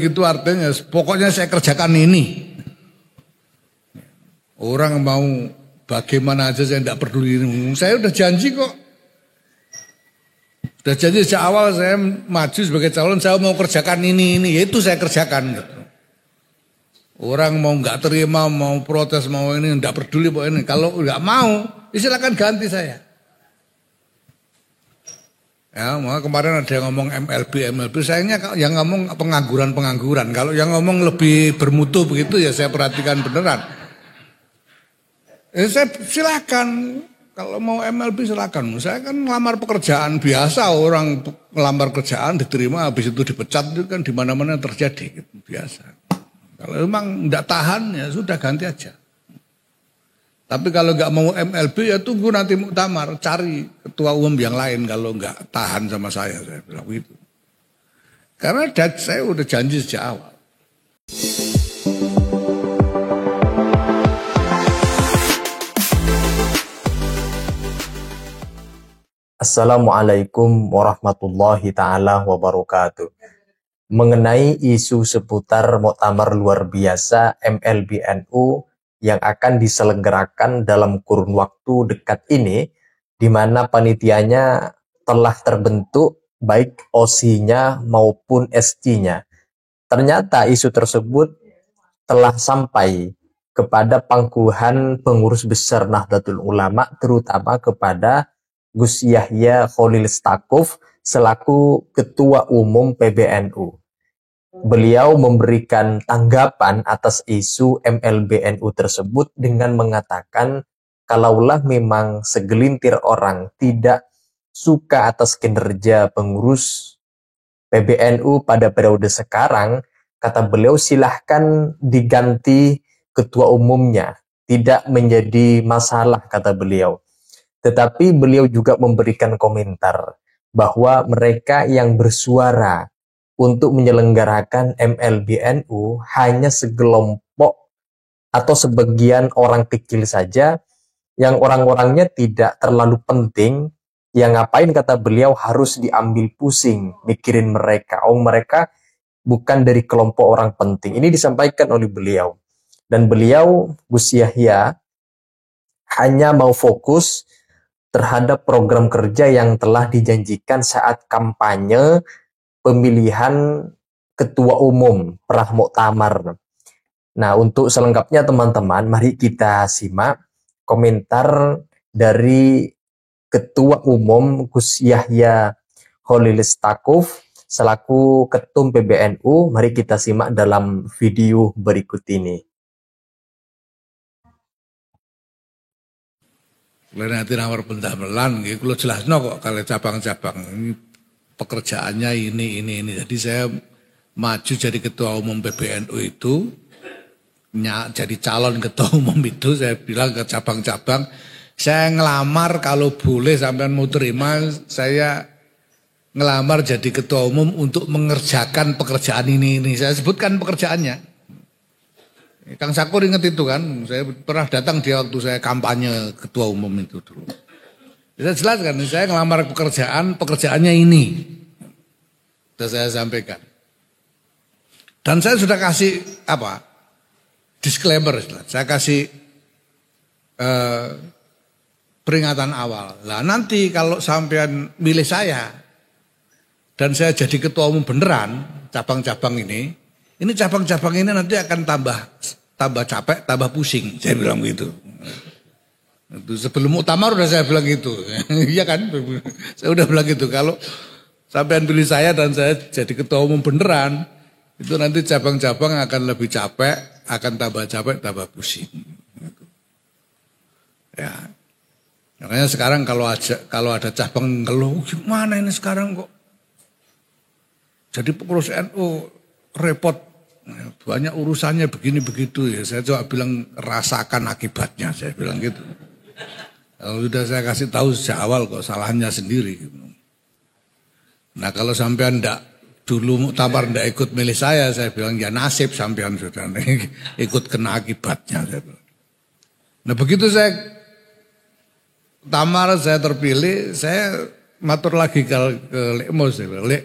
begitu artinya pokoknya saya kerjakan ini. Orang mau bagaimana aja saya tidak peduli. Saya udah janji kok. Udah janji sejak awal saya maju sebagai calon, saya mau kerjakan ini, yaitu saya kerjakan. Gitu. Orang mau nggak terima, mau protes, mau ini, tidak peduli pokoknya ini. Kalau nggak mau, silakan ganti saya. Ya, maka kemarin ada yang ngomong MLB, sayangnya yang ngomong pengangguran. Kalau yang ngomong lebih bermutu begitu ya saya perhatikan beneran. Saya silakan, kalau mau MLB silakan. Saya kan ngelamar pekerjaan biasa, orang ngelamar kerjaan diterima habis itu dipecat itu kan di mana-mana terjadi, gitu, biasa. Kalau memang tidak tahan ya sudah ganti aja. Tapi kalau nggak mau MLB ya tunggu nanti muktamar, cari ketua umum yang lain kalau nggak tahan sama saya bilang gitu. Karena saya udah janji sejak awal. Assalamualaikum warahmatullahi ta'ala wabarakatuh. Mengenai isu seputar muktamar luar biasa MLBNU yang akan diselenggarakan dalam kurun waktu dekat ini, di mana panitianya telah terbentuk baik OSI-nya maupun SC-nya. Ternyata isu tersebut telah sampai kepada pangkuhan pengurus besar Nahdlatul Ulama, terutama kepada Gus Yahya Khalil Stakuf selaku Ketua Umum PBNU. Beliau memberikan tanggapan atas isu MLBNU tersebut dengan mengatakan kalaulah memang segelintir orang tidak suka atas kinerja pengurus PBNU pada periode sekarang, kata beliau silahkan diganti ketua umumnya, tidak menjadi masalah kata beliau. Tetapi beliau juga memberikan komentar bahwa mereka yang bersuara untuk menyelenggarakan MLBNU hanya segelompok atau sebagian orang kecil saja yang orang-orangnya tidak terlalu penting, yang ngapain kata beliau harus diambil pusing mikirin mereka. Mereka bukan dari kelompok orang penting. Ini disampaikan oleh beliau. Dan beliau, Gus Yahya, hanya mau fokus terhadap program kerja yang telah dijanjikan saat kampanye pemilihan ketua umum Perah Muktamar. Nah, untuk selengkapnya teman-teman, mari kita simak komentar dari Ketua Umum Gus Yahya Khalil Stakuf selaku Ketum PBNU. Mari kita simak dalam video berikut ini. Nanti nawar pendamelan, kalau jelasno kok kalau cabang-cabang ini pekerjaannya ini. Jadi saya maju jadi ketua umum PBNU itu, jadi calon ketua umum itu saya bilang ke cabang-cabang, saya ngelamar kalau boleh sampean mau terima, saya ngelamar jadi ketua umum untuk mengerjakan pekerjaan ini. Saya sebutkan pekerjaannya. Kang Sakur ingat itu kan, saya pernah datang dia waktu saya kampanye ketua umum itu dulu. Saya jelaskan, saya ngelamar pekerjaannya ini. Sudah saya sampaikan. Dan saya sudah kasih disclaimer, saya kasih peringatan awal. Lah nanti kalau sampean milih saya dan saya jadi ketua umum beneran cabang-cabang ini cabang-cabang ini nanti akan tambah capek, tambah pusing. Saya bilang gitu. Itu sebelum muktamar udah saya bilang gitu. Iya kan? Saya udah bilang gitu. Kalau sampean pilih saya dan saya jadi ketua umum beneran, itu nanti cabang-cabang akan lebih capek, akan tambah capek, tambah pusing. Ya. Makanya sekarang kalau ada cabang ngeluh, gimana ini sekarang kok? Jadi pengurus NU repot. Banyak urusannya begini begitu ya. Saya coba bilang rasakan akibatnya, saya bilang gitu. Kalau sudah saya kasih tahu sejak awal kok salahnya sendiri. Nah kalau sampean dulu muktamar ndak ikut milih saya bilang ya nasib sampean sudah ikut kena akibatnya. Nah begitu saya tamar, saya terpilih, saya matur lagi ke Lek Mus, Lek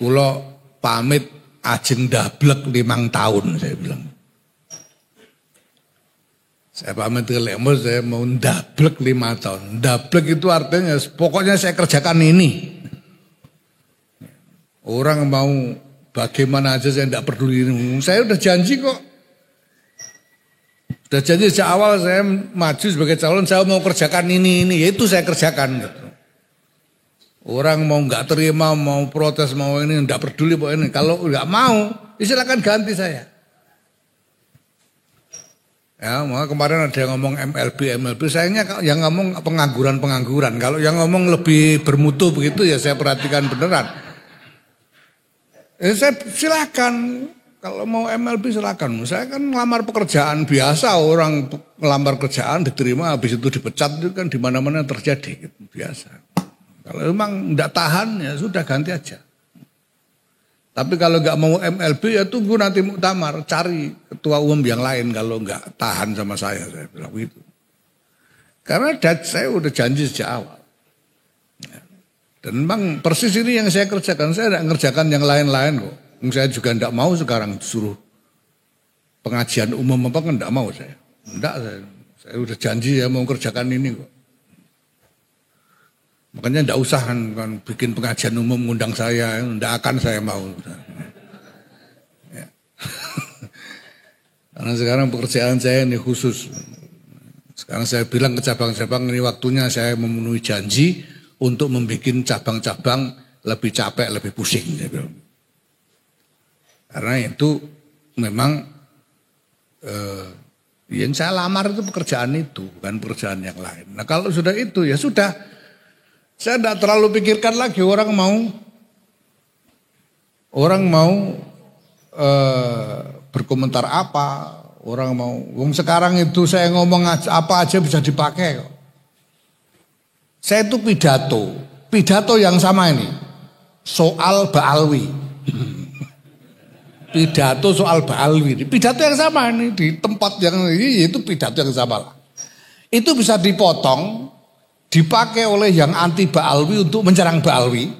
kula pamit ajeng dablek 5 tahun saya bilang. Saya pamit ke Lemo, saya mau dablek 5 tahun. Dablek itu artinya pokoknya saya kerjakan ini. Orang mau bagaimana aja saya tidak peduli. Saya udah janji kok. Udah janji sejak awal saya maju sebagai calon, saya mau kerjakan ini. Ya itu saya kerjakan. Gitu. Orang mau nggak terima, mau protes, mau ini, tidak peduli pokoknya ini. Kalau nggak mau, silakan ganti saya. Ya, maka kemarin ada yang ngomong MLB, sayangnya yang ngomong pengangguran. Kalau yang ngomong lebih bermutu begitu ya saya perhatikan beneran. Saya silakan, kalau mau MLB silakan. Saya kan ngelamar pekerjaan biasa, orang ngelamar kerjaan diterima, habis itu dipecat itu kan di mana-mana terjadi, gitu, biasa. Kalau memang tidak tahan ya sudah ganti aja. Tapi kalau nggak mau MLB ya tunggu nanti muktamar, cari ketua umum yang lain kalau nggak tahan sama saya bilang begitu. Karena saya udah janji sejak awal. Dan memang persis ini yang saya kerjakan, saya tidak mengerjakan yang lain-lain kok. Saya juga tidak mau sekarang disuruh pengajian umum apa kan tidak mau saya. Tidak, saya udah janji ya mau kerjakan ini kok. Makanya tidak usah kan bikin pengajian umum ngundang saya, tidak akan saya mau. Ya. Karena sekarang pekerjaan saya ini khusus. Sekarang saya bilang ke cabang-cabang ini waktunya saya memenuhi janji untuk membuat cabang-cabang lebih capek, lebih pusing. Saya bilang. Karena itu memang yang saya lamar itu pekerjaan itu, bukan pekerjaan yang lain. Nah kalau sudah itu ya sudah. Saya tidak terlalu pikirkan lagi orang mau berkomentar apa, orang mau. Sekarang itu saya ngomong apa aja bisa dipakai kok. Saya itu pidato yang sama ini soal Ba'alwi. Pidato soal Ba'alwi, pidato yang sama ini di tempat yang ini itu pidato yang sama lah. Itu bisa dipotong. Dipakai oleh yang anti Ba'alwi untuk menyerang Ba'alwi.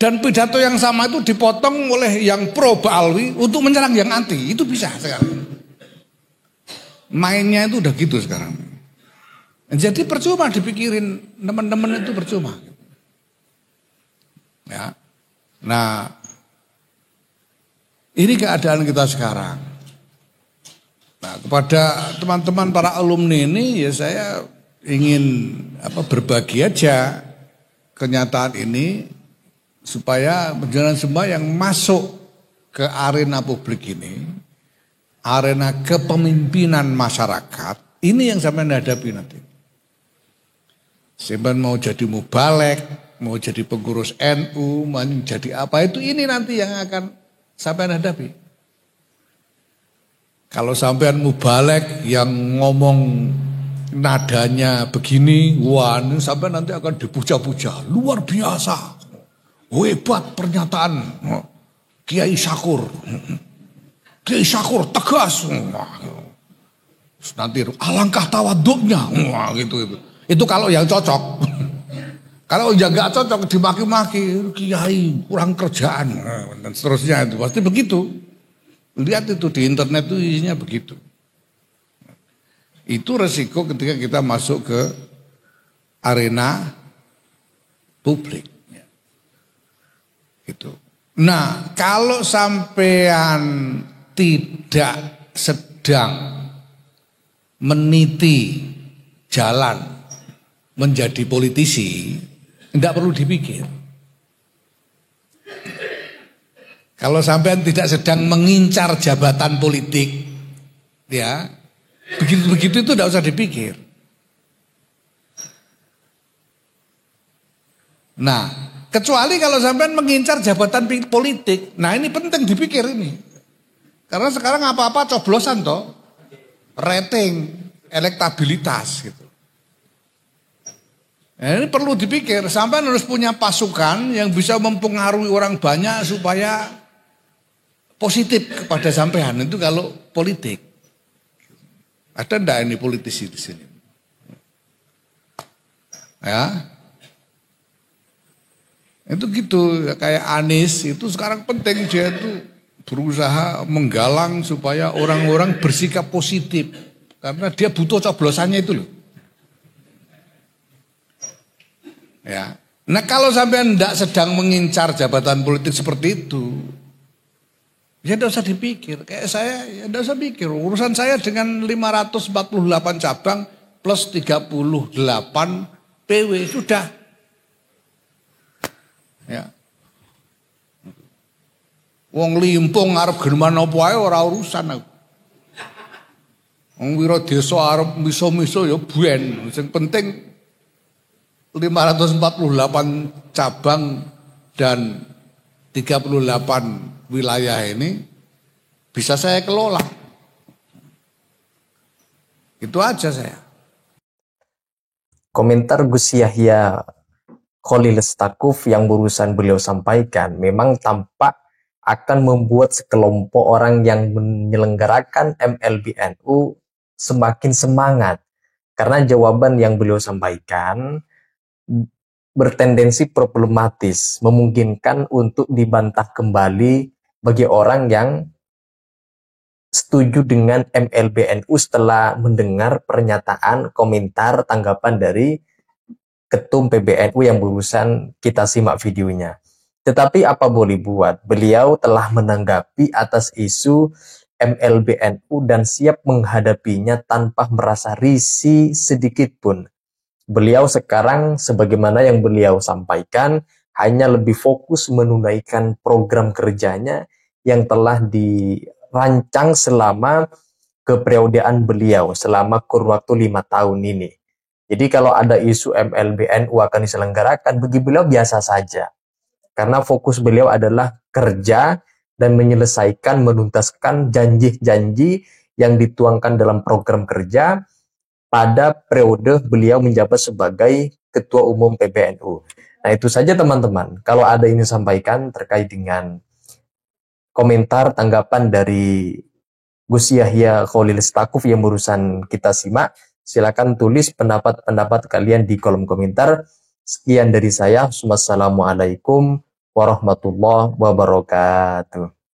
Dan pidato yang sama itu dipotong oleh yang pro Ba'alwi untuk menyerang yang anti. Itu bisa sekarang. Mainnya itu udah gitu sekarang. Jadi percuma dipikirin teman-teman itu percuma. Ya. Nah, ini keadaan kita sekarang. Nah, kepada teman-teman para alumni ini ya saya ingin berbagi aja kenyataan ini supaya menjalankan semua yang masuk ke arena publik ini, arena kepemimpinan masyarakat, ini yang sampai hadapi nanti. Sampai mau jadi mubalek, mau jadi pengurus NU, mau jadi apa itu ini nanti yang akan sampai hadapi. Kalau sampean mubalek yang ngomong nadanya begini, wah ini sampai nanti akan dipuja-puja. Luar biasa, hebat pernyataan Kiai Syakur. Kiai Syakur tegas. Nanti alangkah tawaduknya. Wah gitu. Itu kalau yang cocok. Kalau yang nggak cocok dimaki-maki, Kiai kurang kerjaan dan seterusnya itu pasti begitu. Lihat itu di internet itu isinya begitu. Itu resiko ketika kita masuk ke arena publik. Gitu. Nah, kalau sampean tidak sedang meniti jalan menjadi politisi, tidak perlu dipikir. Kalau sampean tidak sedang mengincar jabatan politik, ya, begitu-begitu itu tidak usah dipikir. Nah, kecuali kalau sampean mengincar jabatan politik, nah ini penting dipikir ini. Karena sekarang apa-apa coblosan toh, rating, elektabilitas gitu. Nah, ini perlu dipikir, sampean harus punya pasukan yang bisa mempengaruhi orang banyak supaya positif kepada sampean itu kalau politik. Ada enggak ini politisi di sini? Ya. Itu gitu, kayak Anies itu sekarang penting dia itu berusaha menggalang supaya orang-orang bersikap positif. Karena dia butuh coblosannya itu loh. Ya. Nah kalau sampai tidak sedang mengincar jabatan politik seperti itu, ya tidak usah dipikir. Kayak saya, ya tidak usah pikir. Urusan saya dengan 548 cabang plus 38 PW sudah. Ya. Wong limpung arep geneman apa ae ora urusan aku. Wong wira desa arep miso-miso ya ben. Sing penting 548 cabang dan 38 wilayah ini bisa saya kelola. Itu aja saya. Komentar Gus Yahya Khalilistakuf yang barusan beliau sampaikan memang tampak akan membuat sekelompok orang yang menyelenggarakan MLBNU semakin semangat. Karena jawaban yang beliau sampaikan bertendensi problematis, memungkinkan untuk dibantah kembali bagi orang yang setuju dengan MLBNU setelah mendengar pernyataan, komentar, tanggapan dari Ketum PBNU yang barusan kita simak videonya. Tetapi apa boleh buat, beliau telah menanggapi atas isu MLBNU dan siap menghadapinya tanpa merasa risih sedikit pun. Beliau sekarang sebagaimana yang beliau sampaikan hanya lebih fokus menunaikan program kerjanya yang telah dirancang selama keperiodean beliau selama kurun waktu 5 tahun ini. Jadi kalau ada isu MLBNU akan diselenggarakan, bagi beliau biasa saja. Karena fokus beliau adalah kerja dan menyelesaikan, menuntaskan janji-janji yang dituangkan dalam program kerja pada periode beliau menjabat sebagai Ketua Umum PBNU. Nah itu saja teman-teman. Kalau ada yang disampaikan terkait dengan komentar, tanggapan dari Gus Yahya Khalilistakuf yang barusan kita simak, silakan tulis pendapat-pendapat kalian di kolom komentar. Sekian dari saya. Wassalamualaikum warahmatullahi wabarakatuh.